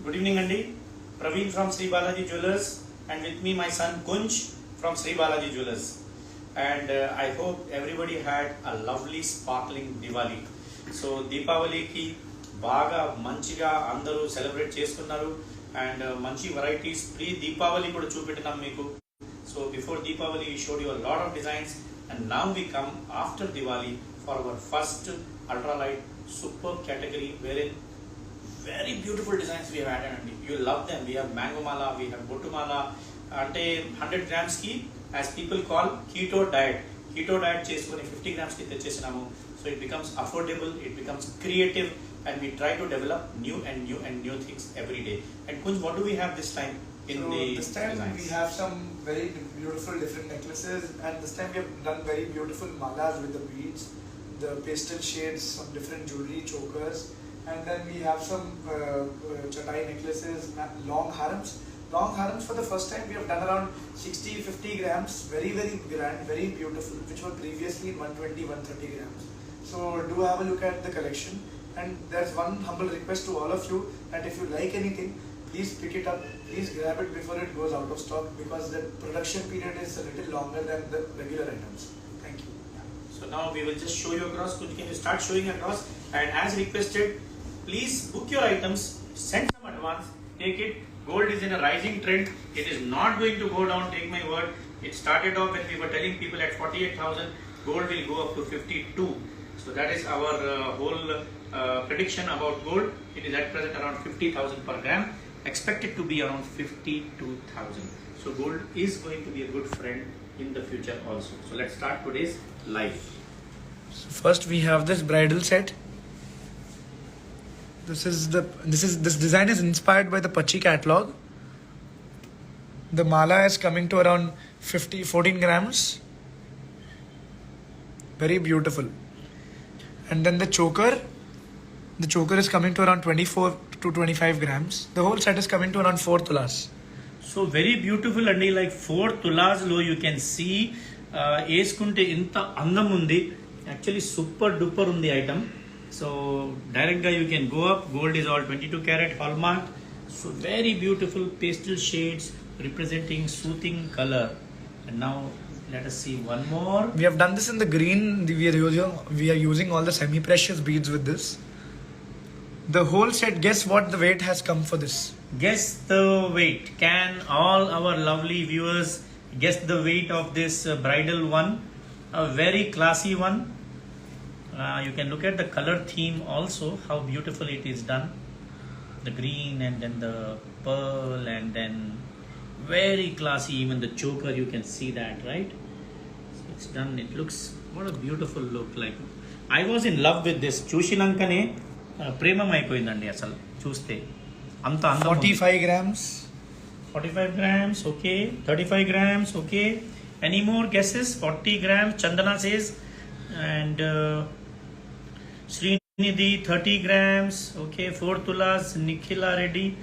Good evening, Andy. Praveen from Sri Balaji Jewelers, and with me my son Kunj from Sri Balaji Jewelers. And I hope everybody had a lovely sparkling Diwali. So Deepavali ki baga manchiga andaru celebrate chestunnaru and manchi varieties pre Deepavali kuda chupettinam meeku. So before Deepavali we showed you a lot of designs, and now we come after Diwali for our first ultralight superb category wherein very beautiful designs we have added, and you love them. We have mango mala, we have botu mala, ante 100 grams ki, as people call keto diet cheskoni 50 grams ki techesinamu. So it becomes affordable, it becomes creative, and we try to develop new things every day. And Kunj, what do we have this time in the this time designs? We have some very beautiful different necklaces, and this time we have done very beautiful malas with the beads, the pastel shades, some different jewelry, chokers. And then we have some chatai necklaces, long harams. Long harams for the first time we have done around 60-50 grams, very grand, very beautiful, which were previously 120-130 grams. So do have a look at the collection. And there's one humble request to all of you, that if you like anything, please pick it up, please grab it before it goes out of stock, because the production period is a little longer than the regular items. Thank you. So now we will just show you across. Kunj, can you start showing across? And as requested, please book your items, send some advance, take it. Gold is in a rising trend. It is not going to go down, take my word. It started off when we were telling people at 48,000, gold will go up to 52. So that is our whole prediction about gold. It is at present around 50,000 per gram. Expect it to be around 52,000. So gold is going to be a good friend in the future also. So let's start today's live. So first we have this bridal set. This design is inspired by the Pachi catalog. The mala is coming to around 14 grams. Very beautiful. And then the choker is coming to around 24 to 25 grams. The whole set is coming to around 4 tulas. So very beautiful, and like 4 tulas low, you can see eskunte inta andam undi. Actually super duper undi item. So direct you can go up. Gold is all 22 karat hallmark. So very beautiful pastel shades representing soothing color. And now let us see one more. We have done this in the green. We are using all the semi-precious beads with this. The whole set, guess what the weight has come for this? Guess the weight. Can all our lovely viewers guess the weight of this bridal one? A very classy one. You can look at the color theme also, how beautiful it is done. The green and then the pearl and then very classy, even the choker, you can see that, right? So it's done, it looks, what a beautiful look like. I was in love with this. Chushinankane premam ayipoyindandi asalu chuste. Anta andam 45 grams. 45 grams, okay. 35 grams, okay. Any more guesses? 40 grams, Chandana says. And Srinidhi 30 grams, okay. 4 tulas, Nikhila ready.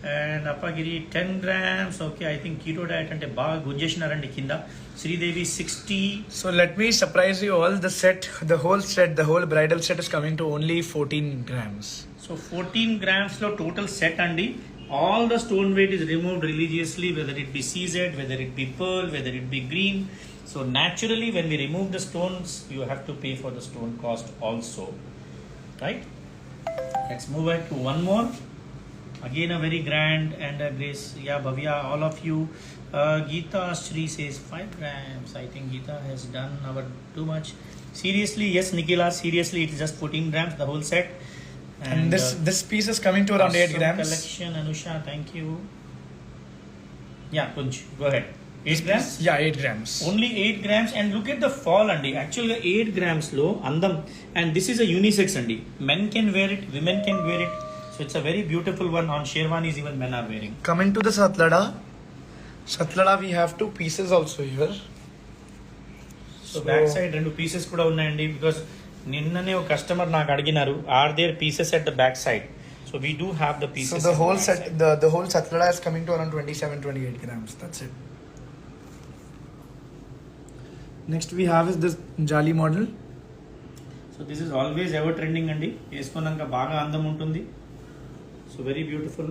And Appagiri 10 grams, okay. I think keto diet ante baga gunjeshinarandi kinda. Sridevi 60. So let me surprise you all. The whole bridal set is coming to only 14 grams. So 14 grams lo total set andi. All the stone weight is removed religiously, whether it be CZ, whether it be pearl, whether it be green. So naturally, when we remove the stones, you have to pay for the stone cost also, right? Let's move on to one more. Again, a very grand and a grace. Yeah, Bhavya, all of you. Geeta Shri says 5 grams. I think Geeta has done our too much. Seriously, yes, Nikhila. Seriously, it's just 14 grams the whole set. And this piece is coming to around 8 grams. Collection, Anusha, thank you. Yeah, Kunj, go ahead. 8 grams? Yeah, 8 grams. Only 8 grams, and look at the fall, Andy. Actually, 8 grams low, andam. And this is a unisex, Andy. Men can wear it, women can wear it. So it's a very beautiful one. On Sherwanis, even men are wearing. Coming to the Satlada. Satlada, we have 2 pieces also here. So back side, 2 pieces kuda unnayandi, because ninnane oka customer naaku adiginaru, are there pieces at the back side? So we do have the pieces. So the whole set, the whole Satlada is coming to around 27-28 grams. That's it. Next we have is this Jali model. So this is always ever trending, Andy. Eskonanka baga andam untundi. So very beautiful.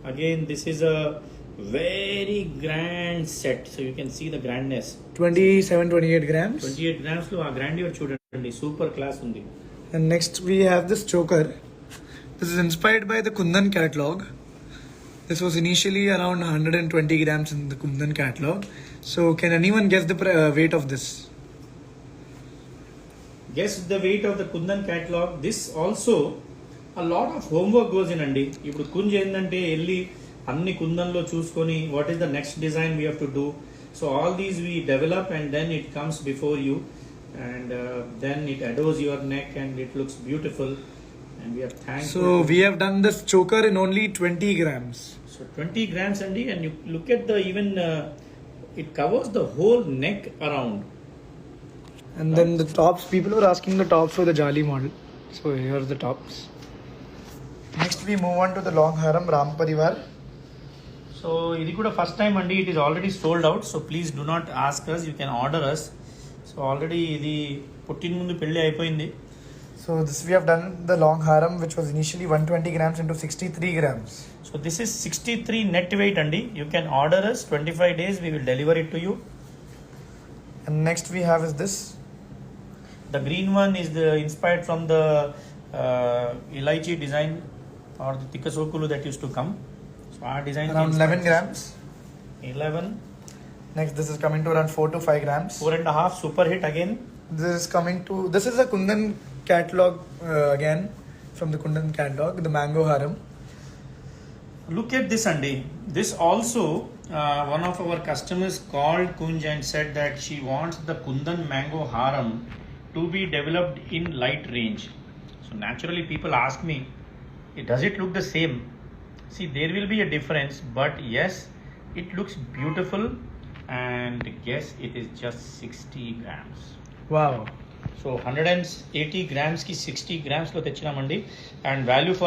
Again, this is a very grand set. So you can see the grandness. 27-28 grams. 28 grams లో ఆ grandeur చూడండి, super class ఉంది. And next we have this choker. This is inspired by the Kundan catalog. This was initially around 120 grams in the Kundan catalog. So can anyone guess the weight of this? Guess the weight of the Kundan catalog. This also a lot of homework goes in అండి. ఇప్పుడు కుంజ్ ఏంటంటే వెళ్ళి అన్ని కుందన్లో చూసుకొని what is the next design we have to do. So all these we develop and then it comes before you and then it adorns your neck and it looks beautiful and we are thankful. So we have done this choker in only 20 grams. So 20 grams అండి, and you look at the even it covers the whole neck around. And then the tops, people were asking the tops for the Jali model. So here are the tops. Next we move on to the long haram Ram Parivar. So ఇది కూడా first time అండి, it is already sold out. So please do not ask us, you can order us. So already ఇది పుట్టిన ముందు పెళ్ళి అయిపోయింది. So this we have done the long haram which was initially 120 grams into 63 grams. So this is 63 net weight అండి. You can order us, 25 days we will deliver it to you. And next we have is this. The green one is the inspired from the Elaichi design or the Tikasokulu that used to come. So our design Around 11 grams. 11. Next this is coming to around 4 to 5 grams. 4.5 super hit again. This is coming to, this is a Kundan catalog again from the Kundan catalog, the mango haram. Look at this Andy. This also one of our customers called Kunj and said that she wants the Kundan mango haram to be developed in light range. So naturally people ask me, does it look the same? See, there will be a difference, but yes, it looks beautiful and yes, it is just 60 grams. Wow. So 180 grams ki 60 grams lo techinamandi and value for